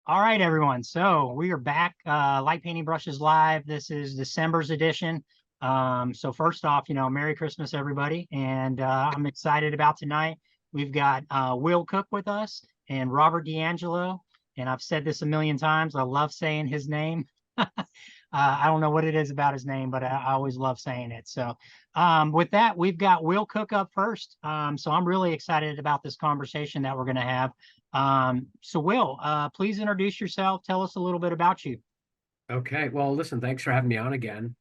All right, everyone. So we are back. Light Painting Brushes Live. This is December's edition. So first off, Merry Christmas, everybody. And I'm excited about tonight. We've got Will Cook with us and Robert D'Angelo. And I've said this a million times. I love saying his name. I don't know what it is about his name, but I always love saying it. So with that, we've got Will Cook up first. So I'm really excited about this conversation that we're going to have. So Will, please introduce yourself. Tell us a little bit about you. Okay. Well, listen, thanks for having me on again.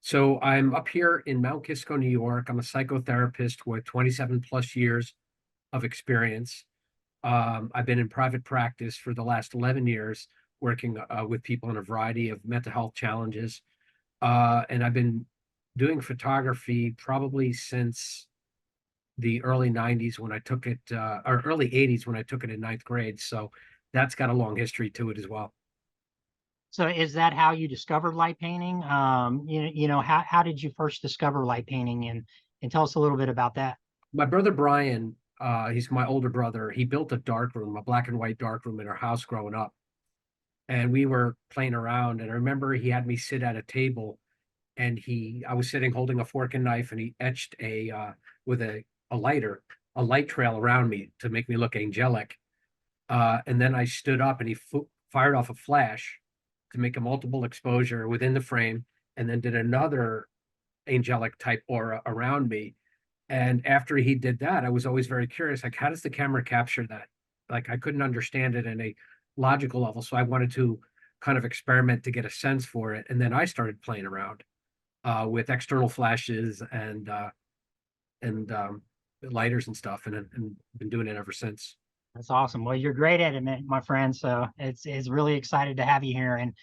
So I'm up here in Mount Kisco, New York. I'm a psychotherapist with 27 plus years of experience. I've been in private practice for the last 11 years, working with people in a variety of mental health challenges. And I've been doing photography probably since the early 90s when I took it, or early 80s when I took it in ninth grade. So that's got a long history to it as well. So is that how you discovered light painting? How did you first discover light painting and tell us a little bit about that? My brother Brian, he's my older brother. He built a dark room, a black and white dark room in our house growing up. And we were playing around. And I remember he had me sit at a table and I was sitting holding a fork and knife and he etched with a lighter, a light trail around me to make me look angelic. And then I stood up and he fired off a flash to make a multiple exposure within the frame and then did another angelic type aura around me. And after he did that, I was always very curious, like, how does the camera capture that? Like, I couldn't understand it in a logical level. So I wanted to kind of experiment to get a sense for it. And then I started playing around with external flashes and lighters and stuff, and been doing it ever since. That's awesome. Well, you're great at it, my friend. So it's really excited to have you here. And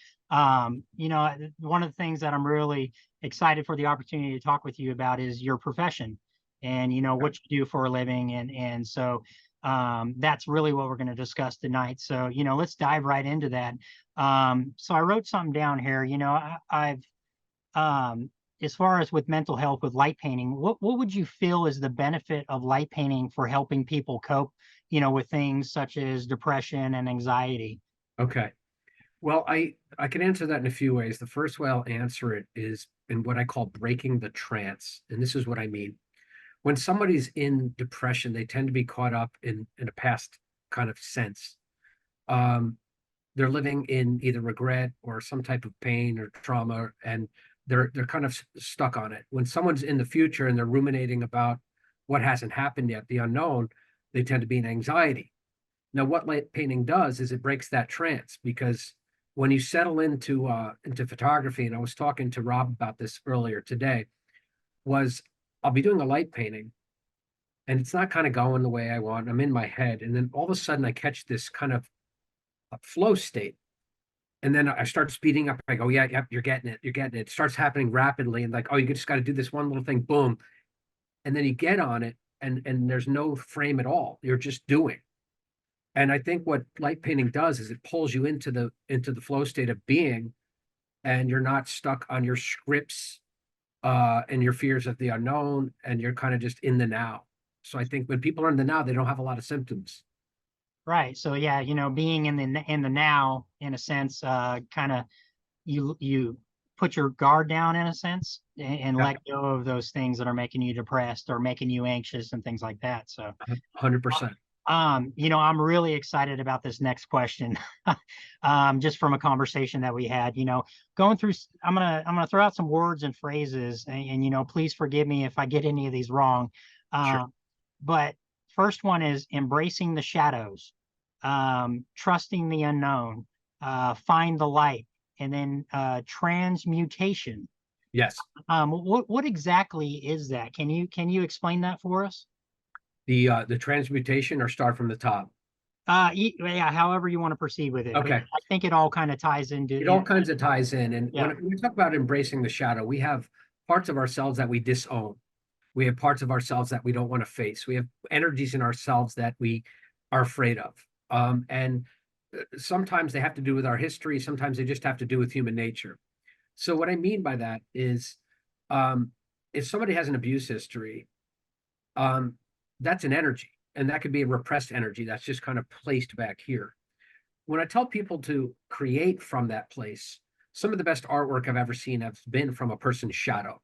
one of the things that I'm really excited for the opportunity to talk with you about is your profession and what you do for a living. And so that's really what we're going to discuss tonight. So let's dive right into that. So I wrote something down here. I've as far as with mental health with light painting, what would you feel is the benefit of light painting for helping people cope, with things such as depression and anxiety? Okay. Well, I can answer that in a few ways. The first way I'll answer it is in what I call breaking the trance. And this is what I mean. When somebody's in depression, they tend to be caught up in a past kind of sense. Um, they're living in either regret or some type of pain or trauma, and they're kind of stuck on it. When someone's in the future and they're ruminating about what hasn't happened yet, the unknown, they tend to be in anxiety. Now, what light painting does is it breaks that trance because when you settle into photography, and I was talking to Rob about this earlier today, was I'll be doing a light painting and it's not kind of going the way I want. I'm in my head, and then all of a sudden I catch this kind of a flow state, and then I start speeding up. I go, yeah, yep, you're getting it, you're getting it. It starts happening rapidly, and like, oh, you just got to do this one little thing, boom, and then you get on it, and there's no frame at all. You're just doing. And I think what light painting does is it pulls you into the flow state of being, and you're not stuck on your scripts and your fears of the unknown, and you're kind of just in the now. So I think when people are in the now, they don't have a lot of symptoms. Right. So yeah, being in the now, in a sense, kind of you put your guard down in a sense and Yeah, let go of those things that are making you depressed or making you anxious and things like that. So 100%. I'm really excited about this next question. Just from a conversation that we had, going through, I'm gonna throw out some words and phrases and please forgive me if I get any of these wrong. Sure. Uh, but first one is embracing the shadows, trusting the unknown, find the light, and then transmutation. Yes. What exactly is that? Can you explain that for us? The transmutation or start from the top. Yeah, however you want to proceed with it, but Okay. I think it all kind of ties into It it. all kinds of ties in. And Yeah, when we talk about embracing the shadow, we have parts of ourselves that we disown. We have parts of ourselves that we don't want to face. We have energies in ourselves that we are afraid of. And sometimes they have to do with our history. Sometimes they just have to do with human nature. So what I mean by that is, um, if somebody has an abuse history, um, that's an energy, and that could be a repressed energy that's just kind of placed back here. when I tell people to create from that place, some of the best artwork I've ever seen has been from a person's shadow.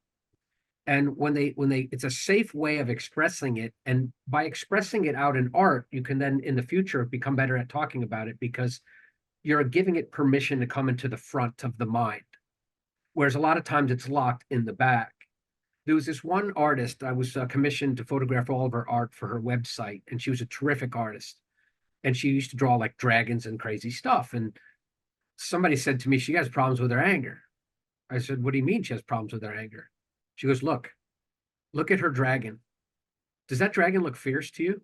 And when they it's a safe way of expressing it. And by expressing it out in art, you can then in the future become better at talking about it because you're giving it permission to come into the front of the mind. Whereas a lot of times it's locked in the back. There was this one artist I was commissioned to photograph all of her art for her website, and she was a terrific artist. And she used to draw like dragons and crazy stuff. And somebody said to me, she has problems with her anger. I said, what do you mean she has problems with her anger? She goes, look at her dragon. Does that dragon look fierce to you?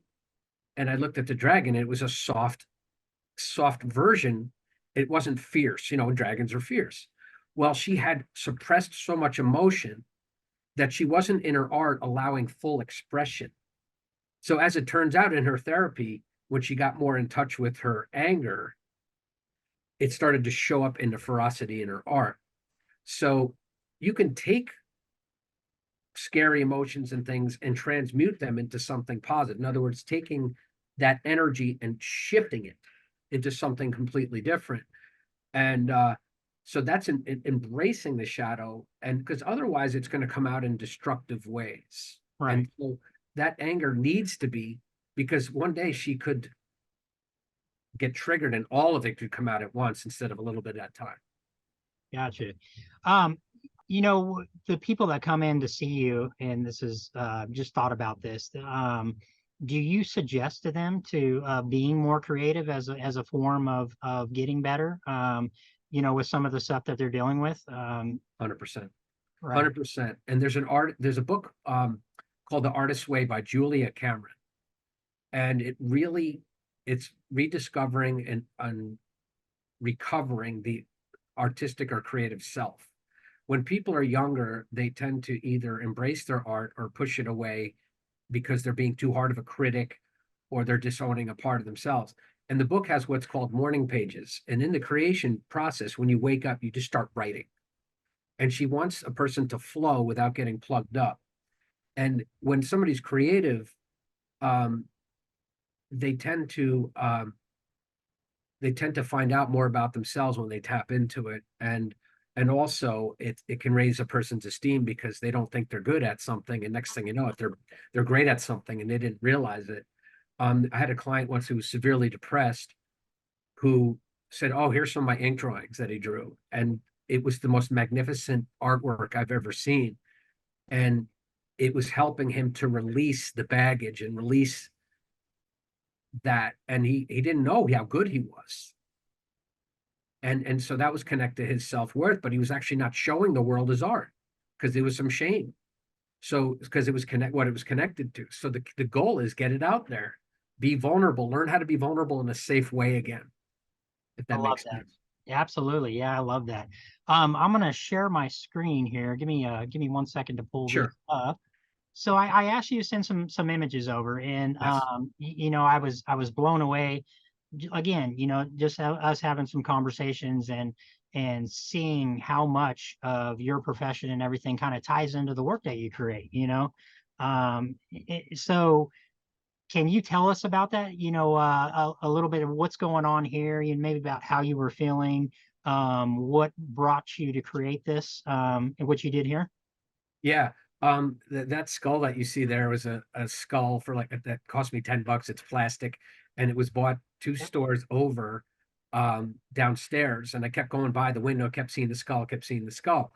And I looked at the dragon, and it was a soft version. It wasn't fierce. Dragons are fierce. Well, she had suppressed so much emotion that she wasn't in her art allowing full expression. So as it turns out in her therapy, when she got more in touch with her anger, it started to show up in the ferocity in her art. So you can take scary emotions and things and transmute them into something positive. In other words, taking that energy and shifting it into something completely different. And so that's embracing the shadow, and because otherwise it's going to come out in destructive ways. Right. And so that anger needs to be, because one day she could get triggered and all of it could come out at once instead of a little bit at a time. Gotcha. The people that come in to see you, and this is just thought about this. Do you suggest to them to being more creative as a form of getting better? With some of the stuff that they're dealing with. 100%. Right. 100%. And there's a book called The Artist's Way by Julia Cameron. And it's rediscovering and recovering the artistic or creative self. When people are younger, they tend to either embrace their art or push it away because they're being too hard of a critic or they're disowning a part of themselves. And the book has what's called morning pages. And in the creation process, when you wake up, you just start writing. And she wants a person to flow without getting plugged up. And when somebody's creative, they tend to find out more about themselves when they tap into it. And also it can raise a person's esteem because they don't think they're good at something, and next thing you know, they're great at something and they didn't realize it. I had a client once who was severely depressed who said, oh, here's some of my ink drawings that he drew, and it was the most magnificent artwork I've ever seen. And it was helping him to release the baggage and release that, and he didn't know how good he was. And so that was connected to his self-worth, but he was actually not showing the world his art because there was some shame. So because it was what it was connected to. So the goal is get it out there, be vulnerable, learn how to be vulnerable in a safe way again, if I that love makes that. sense. Yeah, absolutely. Yeah, I love that. I'm gonna share my screen here. Give me 1 second to pull this Sure. up. So I asked you to send some images over, and Yes. I was blown away. Again, just us having some conversations and seeing how much of your profession and everything kind of ties into the work that you create. So can you tell us about that? A little bit of what's going on here, and maybe about how you were feeling, what brought you to create this, and what you did here. Yeah. That skull that you see there was a skull for like that cost me $10. It's plastic, and it was bought two stores over downstairs. And I kept going by the window, kept seeing the skull, kept seeing the skull.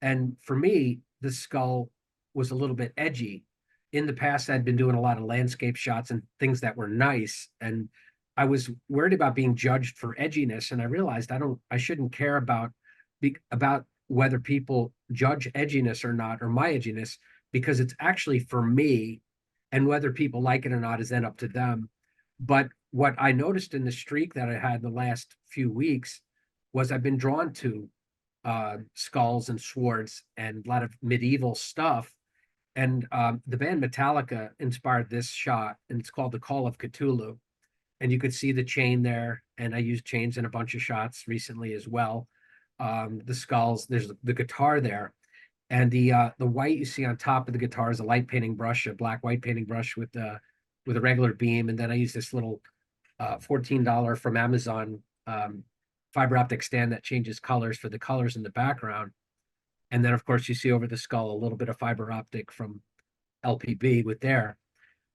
And for me, the skull was a little bit edgy. In the past, I'd been doing a lot of landscape shots and things that were nice. And I was worried about being judged for edginess. And I realized I shouldn't care about whether people judge edginess or not, or my edginess, because it's actually for me, and whether people like it or not is then up to them. But what I noticed in the streak that I had the last few weeks was I've been drawn to skulls and swords and a lot of medieval stuff. And the band Metallica inspired this shot, and it's called The Call of Cthulhu. And you could see the chain there, and I used chains in a bunch of shots recently as well. The skulls, there's the guitar there, and the white you see on top of the guitar is a light painting brush, a black white painting brush with a regular beam. And then I use this little $14 from Amazon fiber optic stand that changes colors for the colors in the background. And then, of course, you see over the skull a little bit of fiber optic from LPB with there.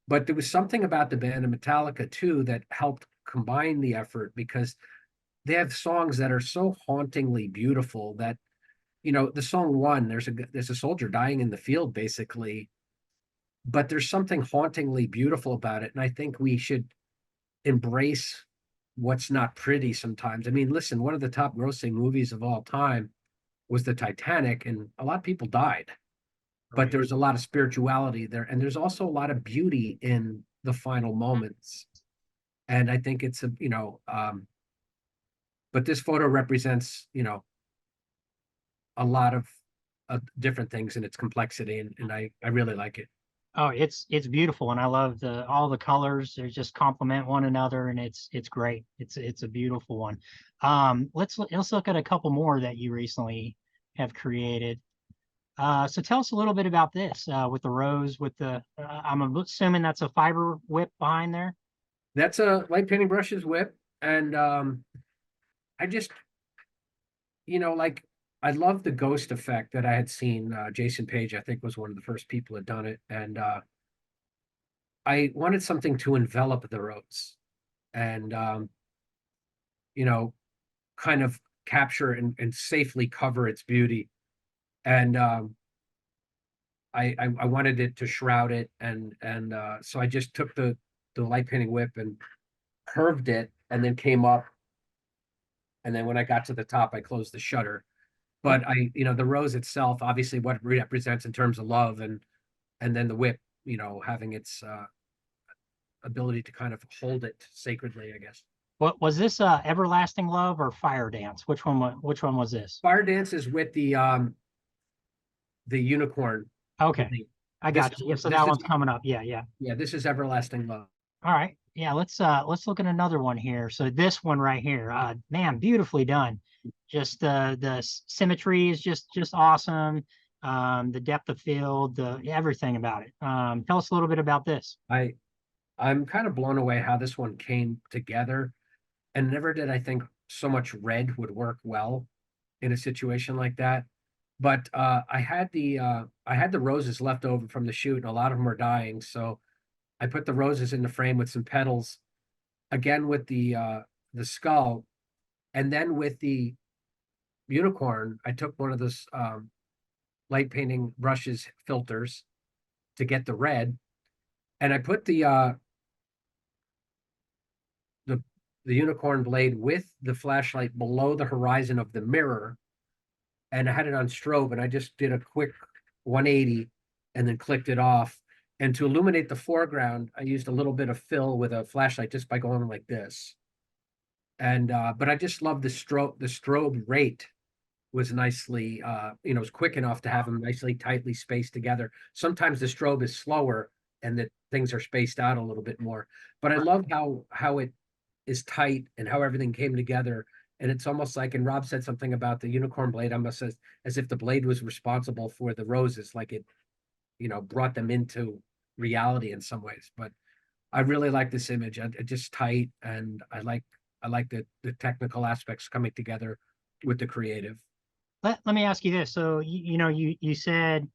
But there was something about the band of Metallica too that helped combine the effort, because they have songs that are so hauntingly beautiful that, the song One, there's a soldier dying in the field basically, but there's something hauntingly beautiful about it. And I think we should embrace what's not pretty sometimes. I mean, listen, one of the top grossing movies of all time was the Titanic, and a lot of people died, but Right. there's a lot of spirituality there, and there's also a lot of beauty in the final moments. And I think it's but this photo represents, a lot of different things in its complexity, and I really like it. Oh, it's beautiful, and I love all the colors. They just complement one another, and it's great. It's a beautiful one. Let's look at a couple more that you recently have created. So tell us a little bit about this with the rose, with the I'm assuming that's a fiber whip behind there. That's a light painting brushes whip, and I just, like, I love the ghost effect that I had seen. Jason Page, I think, was one of the first people that done it, and I wanted something to envelop the rose and you know, kind of capture and safely cover its beauty. And I wanted it to shroud it, and so I just took the light painting whip and curved it, and then came up, and then when I got to the top, I closed the shutter. But the rose itself, obviously, what it represents in terms of love, and then the whip, having its ability to kind of hold it sacredly, I guess. What was this? Everlasting Love or Fire Dance? Which one was this? Fire Dance is with the unicorn. Okay, I This got is you. Yeah, so this that is one's coming up. Yeah, yeah. yeah, this is Everlasting Love. All right. Yeah, let's look at another one here. So this one right here, man, beautifully done. Just symmetry is just awesome. The depth of field, the everything about it. Tell us a little bit about this. I'm kind of blown away how this one came together, and never did I think so much red would work well in a situation like that. But I had the roses left over from the shoot, and a lot of them were dying, so I put the roses in the frame with some petals, again with the skull, and then with the unicorn, I took one of those light painting brushes filters to get the red, and I put the the unicorn blade with the flashlight below the horizon of the mirror, and I had it on strobe, and I just did a quick 180 and then clicked it off. And to illuminate the foreground, I used a little bit of fill with a flashlight just by going like this. And but I just love the strobe rate was nicely it was quick enough to have them nicely tightly spaced together. Sometimes the strobe is slower and that things are spaced out a little bit more. But I love how it is tight and how everything came together. And it's almost like, and Rob said something about the unicorn blade, almost as if the blade was responsible for the roses, like it, brought them into reality in some ways. But I really like this image. Just tight, and I like the technical aspects coming together with the creative. Let me ask you this. So you said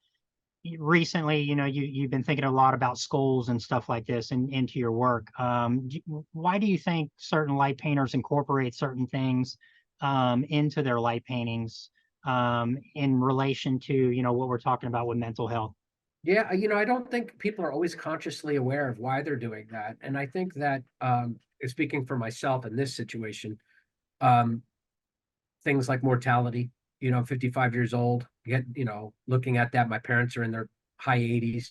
recently, you've been thinking a lot about skulls and stuff like this into your work. Why do you think certain light painters incorporate certain things into their light paintings in relation to what we're talking about with mental health? Yeah, I don't think people are always consciously aware of why they're doing that. And I think that speaking for myself in this situation, um, things like mortality, I'm 55 years old, looking at that, my parents are in their high 80s.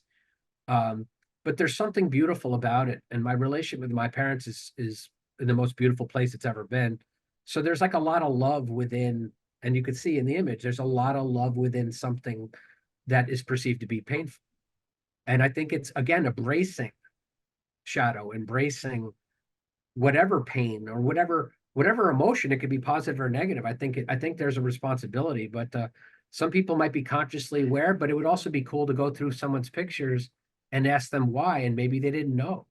Um, but there's something beautiful about it. And my relationship with my parents is in the most beautiful place it's ever been. So there's like a lot of love within, and you could see in the image, there's a lot of love within something that is perceived to be painful. And I think it's, again, embracing shadow, embracing whatever pain or whatever emotion. It could be positive or negative. I think there's a responsibility, but some people might be consciously aware, but it would also be cool to go through someone's pictures and ask them why, and maybe they didn't know,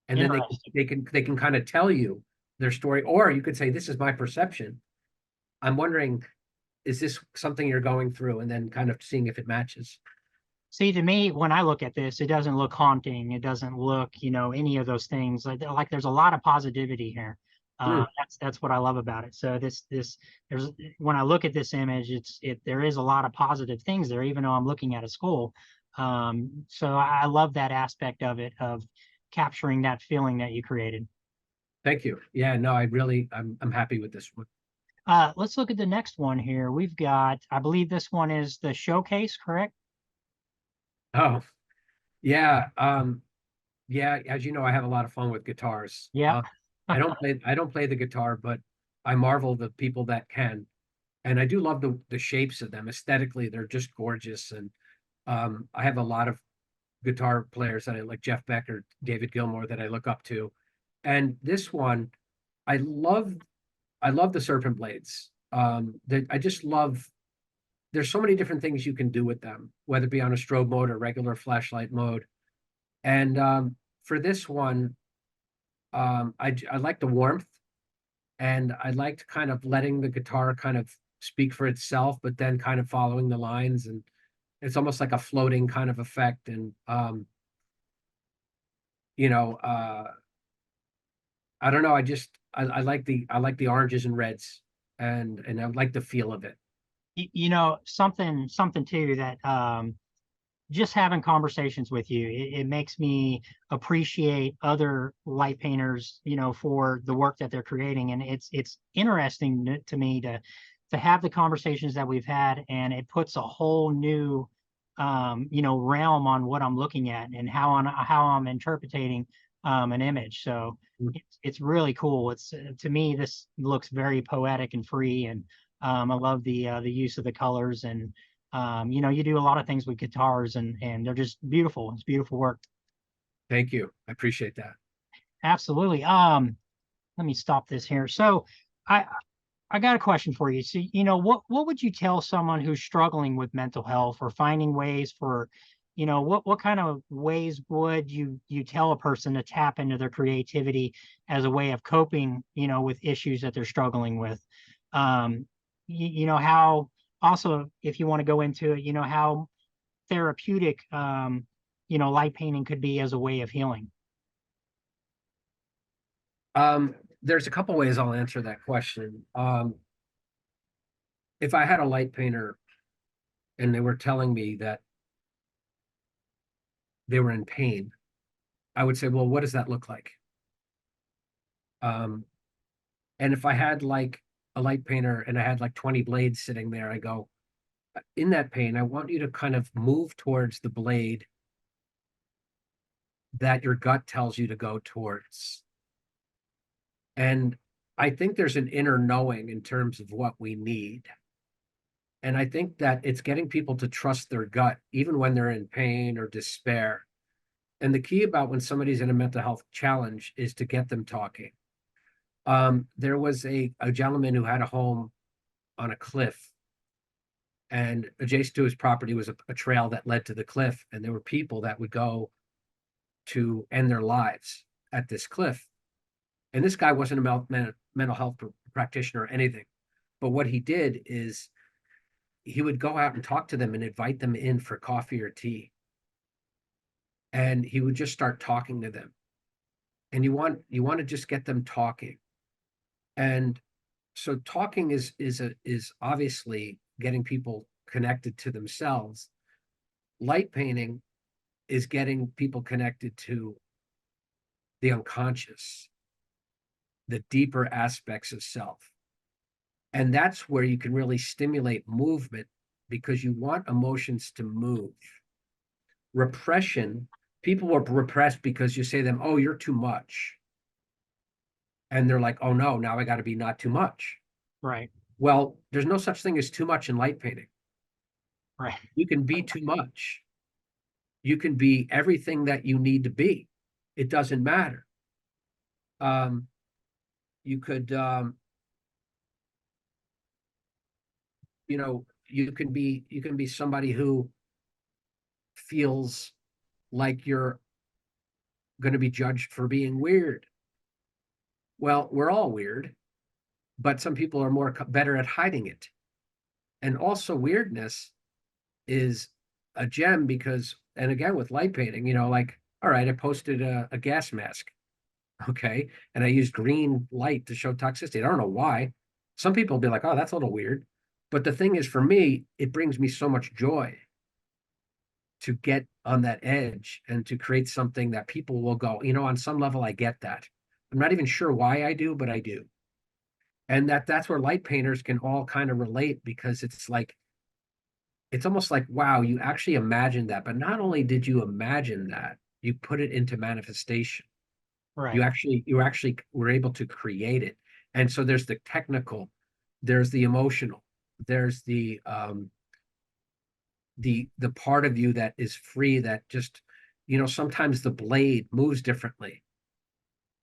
and then Interesting. they can kind of tell you their story, or you could say, this is my perception. I'm wondering, is this something you're going through? And then kind of seeing if it matches. See, to me, when I look at this, it doesn't look haunting. It doesn't look, any of those things. Like there's a lot of positivity here. Mm, That's what I love about it. So there's when I look at this image, there is a lot of positive things there, even though I'm looking at a skull. So I love that aspect of it, of capturing that feeling that you created. thank you. Yeah, no, I'm happy with this one. Let's look at the next one here. We've got, I believe this one is the showcase, correct? Oh, yeah. Yeah, as you know, I have a lot of fun with guitars. Yeah. I don't play the guitar, but I marvel the people that can. And I do love the shapes of them. Aesthetically, they're just gorgeous. And I have a lot of guitar players that I like, Jeff Beck or David Gilmour, that I look up to. And this one, I love I love the serpent blades. That I just love. There's so many different things you can do with them, whether it be on a strobe mode or regular flashlight mode. And for this one, I like the warmth, and I liked kind of letting the guitar kind of speak for itself, but then kind of following the lines, and it's almost like a floating kind of effect. And you know, I don't know. I like the oranges and reds, and I like the feel of it. Something too that just having conversations with you, it makes me appreciate other light painters, for the work that they're creating. And it's interesting to me to have the conversations that we've had, and it puts a whole new realm on what I'm looking at and how I'm interpreting an image. So it's really cool. It's to me, this looks very poetic and free, and I love the use of the colors. And you do a lot of things with guitars, and they're just beautiful. It's beautiful work. Thank you. I appreciate that. Absolutely. Let me stop this here. So I I got a question for you. So, what would you tell someone who's struggling with mental health or finding ways for, what kind of ways would you tell a person to tap into their creativity as a way of coping, with issues that they're struggling with? How also, if you want to go into it, how therapeutic, light painting could be as a way of healing. There's a couple ways I'll answer that question. If I had a light painter and they were telling me that they were in pain, I would say, well, what does that look like? Um, and if I had like a light painter and I had like 20 blades sitting there, I go, in that pain, I want you to kind of move towards the blade that your gut tells you to go towards. And I think there's an inner knowing in terms of what we need. And I think that it's getting people to trust their gut, even when they're in pain or despair. And the key about when somebody's in a mental health challenge is to get them talking. There was a gentleman who had a home on a cliff, and adjacent to his property was a trail that led to the cliff. And there were people that would go to end their lives at this cliff. And this guy wasn't a mental health practitioner or anything. But what he did is he would go out and talk to them and invite them in for coffee or tea. And he would just start talking to them. And you want to just get them talking. And so talking is obviously getting people connected to themselves. Light painting is getting people connected to the unconscious, the deeper aspects of self. And that's where you can really stimulate movement, because you want emotions to move. Repression, people are repressed because you say to them, oh, you're too much. And they're like, oh no, now I got to be not too much. Right. Well, there's no such thing as too much in light painting. Right. You can be too much. You can be everything that you need to be. It doesn't matter. Um, you could, you can be somebody who feels like you're going to be judged for being weird. Well, we're all weird, but some people are better at hiding it. And also weirdness is a gem because, and again, with light painting, like, all right, I posted a gas mask. Okay. And I used green light to show toxicity. I don't know why. Some people will be like, oh, that's a little weird. But the thing is, for me, it brings me so much joy to get on that edge and to create something that people will go, on some level, I get that. I'm not even sure why I do, but I do. And that's where light painters can all kind of relate, because it's like, it's almost like, wow, you actually imagined that. But not only did you imagine that, you put it into manifestation. You Right. actually you actually were able to create it. And so there's the technical, there's the emotional, there's the part of you that is free, that just, sometimes the blade moves differently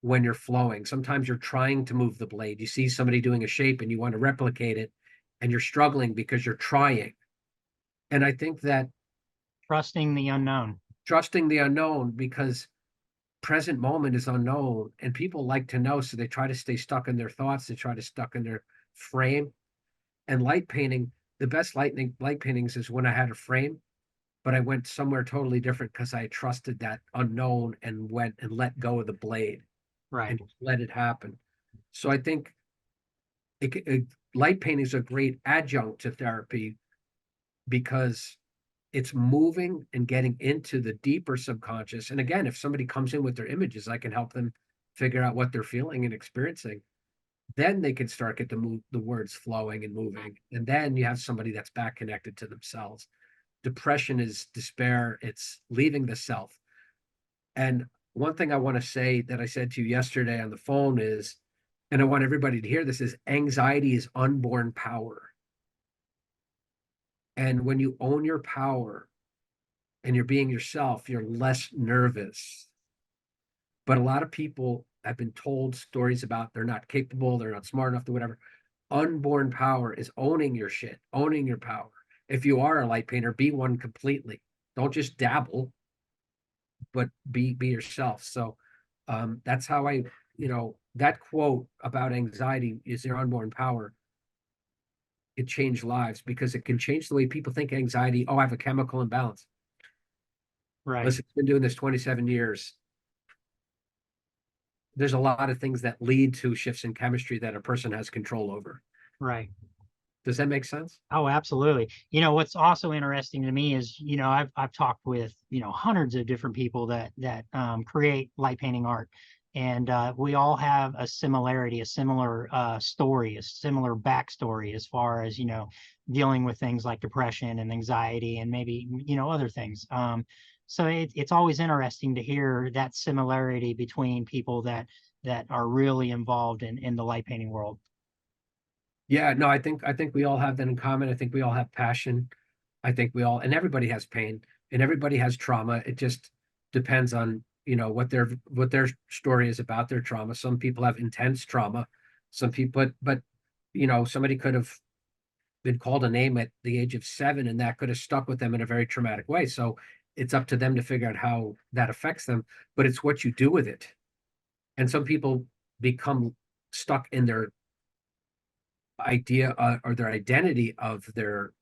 when you're flowing. Sometimes you're trying to move the blade. You see somebody doing a shape and you want to replicate it, and you're struggling because you're trying. And I think that Trusting the unknown. trusting the unknown, because present moment is unknown, and people like to know, so they try to stay stuck in their thoughts, they try to stuck in their frame. And light painting, the best light paintings is when I had a frame, but I went somewhere totally different because I trusted that unknown and went and let go of the blade Right. and just let it happen. So I think light painting is a great adjunct to therapy, because it's moving and getting into the deeper subconscious. And again, if somebody comes in with their images, I can help them figure out what they're feeling and experiencing. Then they can start get the words flowing and moving. And then you have somebody that's back connected to themselves. Depression is despair. It's leaving the self. And one thing I want to say that I said to you yesterday on the phone is, and I want everybody to hear this, is anxiety is unborn power. And when you own your power and you're being yourself, you're less nervous. But a lot of people have been told stories about they're not capable, they're not smart enough to whatever. Unborn power is owning your shit, owning your power. If you are a light painter, be one completely. Don't just dabble, but be yourself. So that's how that quote about anxiety is their unborn power. It changed lives, because it can change the way people think anxiety. Oh, I have a chemical imbalance. Right. Listen, I've been doing this 27 years. There's a lot of things that lead to shifts in chemistry that a person has control over. Right. Does that make sense? Oh, absolutely. What's also interesting to me is, I've talked with, hundreds of different people that create light painting art. And we all have a similarity, a similar story, a similar backstory as far as, dealing with things like depression and anxiety and maybe, other things. So it's always interesting to hear that similarity between people that are really involved in the light painting world. Yeah, no, I think we all have that in common. I think we all have passion. I think we all, and everybody has pain and everybody has trauma. It just depends on, what their story is about their trauma. Some people have intense trauma. Some people, but somebody could have been called a name at the age of 7, and that could have stuck with them in a very traumatic way. So it's up to them to figure out how that affects them, but it's what you do with it. And some people become stuck in their idea, or their identity of their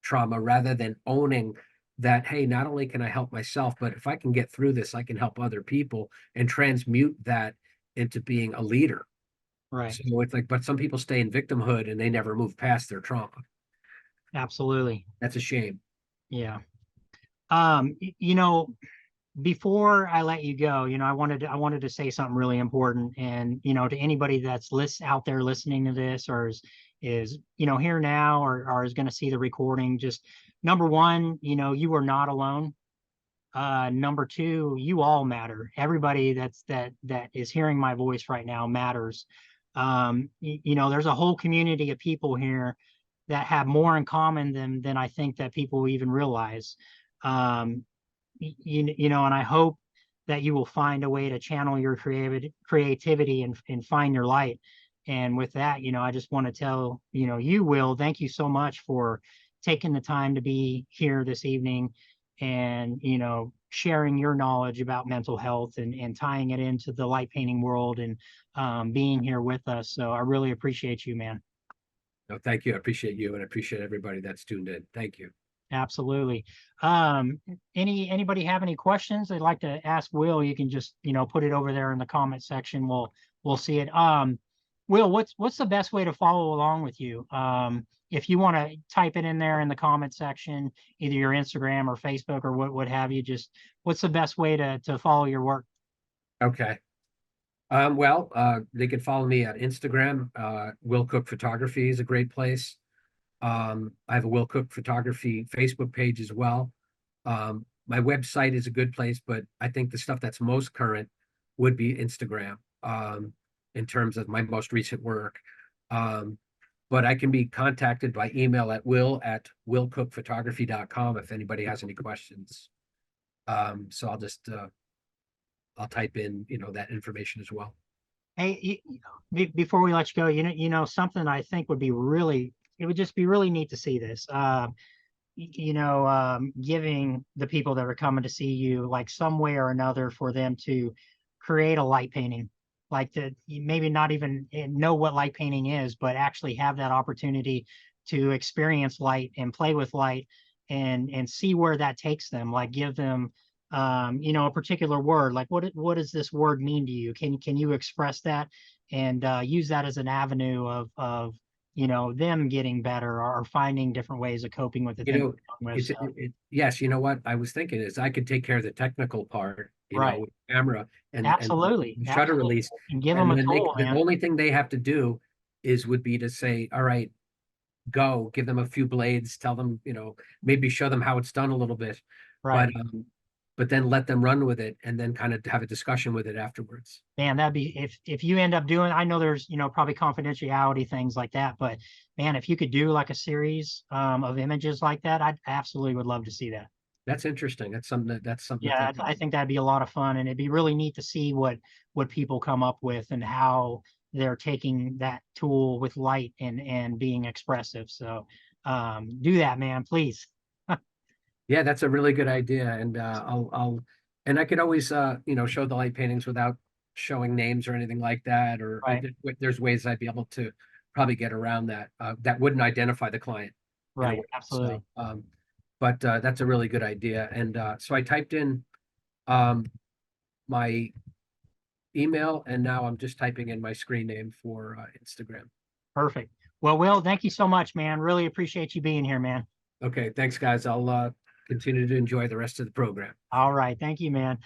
trauma, rather than owning that, hey, not only can I help myself, but if I can get through this, I can help other people, and transmute that into being a leader. Right. So it's like, but some people stay in victimhood and they never move past their trauma. Absolutely. That's a shame. Yeah. Before I let you go, I wanted to say something really important. And, to anybody that's out there listening to this, or is here now, or is going to see the recording, just number one, you are not alone. Number two, you all matter. Everybody that is hearing my voice right now matters. There's a whole community of people here that have more in common than I think that people even realize. Um, and I hope that you will find a way to channel your creativity and find your light. And with that, I just want to tell, you, Will, thank you so much for taking the time to be here this evening, and, sharing your knowledge about mental health and tying it into the light painting world and being here with us. So I really appreciate you, man. No, thank you. I appreciate you, and I appreciate everybody that's tuned in. Thank you. Absolutely. Anybody have any questions they'd like to ask Will? You can just, put it over there in the comment section. We'll see it. Will, what's the best way to follow along with you? If you want to type it in there in the comment section, either your Instagram or Facebook or what have you, just what's the best way to follow your work? Okay. They can follow me at Instagram. Will Cook Photography is a great place. I have a Will Cook Photography Facebook page as well. My website is a good place, but I think the stuff that's most current would be Instagram, in terms of my most recent work. But I can be contacted by email at will@willcookphotography.com if anybody has any questions. So I'll type in, that information as well. Hey, before we let you go, something I think would just be really neat to see this. Giving the people that are coming to see you like some way or another for them to create a light painting, like to maybe not even know what light painting is, but actually have that opportunity to experience light and play with light and see where that takes them. Like give them a particular word, like what does this word mean to you? Can you express that and use that as an avenue of them getting better or finding different ways of coping with the You things know, they're dealing with. So, yes, you know what I was thinking is I could take care of the technical part, right. with camera and Absolutely. shutter Absolutely. release. And give them And a then tool, the man. only thing they have to do would be to say, all right, go, give them a few blades, tell them, maybe show them how it's done a little bit, but Right. then let them run with it and then kind of have a discussion with it afterwards. Man, that'd be if you end up doing, I know there's, probably confidentiality things like that, but man, if you could do like a series of images like that, I absolutely would love to see that. That's interesting. That's something to Yeah, think about. I think that'd be a lot of fun, and it'd be really neat to see what people come up with and how they're taking that tool with light and being expressive. So do that, man, please. Yeah, that's a really good idea. And and I could always, show the light paintings without showing names or anything like that. Or Right, there's ways I'd be able to probably get around that, that wouldn't identify the client in a right, way. absolutely. So, but that's a really good idea. And so I typed in um, my email, and now I'm just typing in my screen name for Instagram. Perfect. Well, Will, thank you so much, man. Really appreciate you being here, man. Okay, thanks, guys. I'll continue to enjoy the rest of the program. All right. Thank you, man.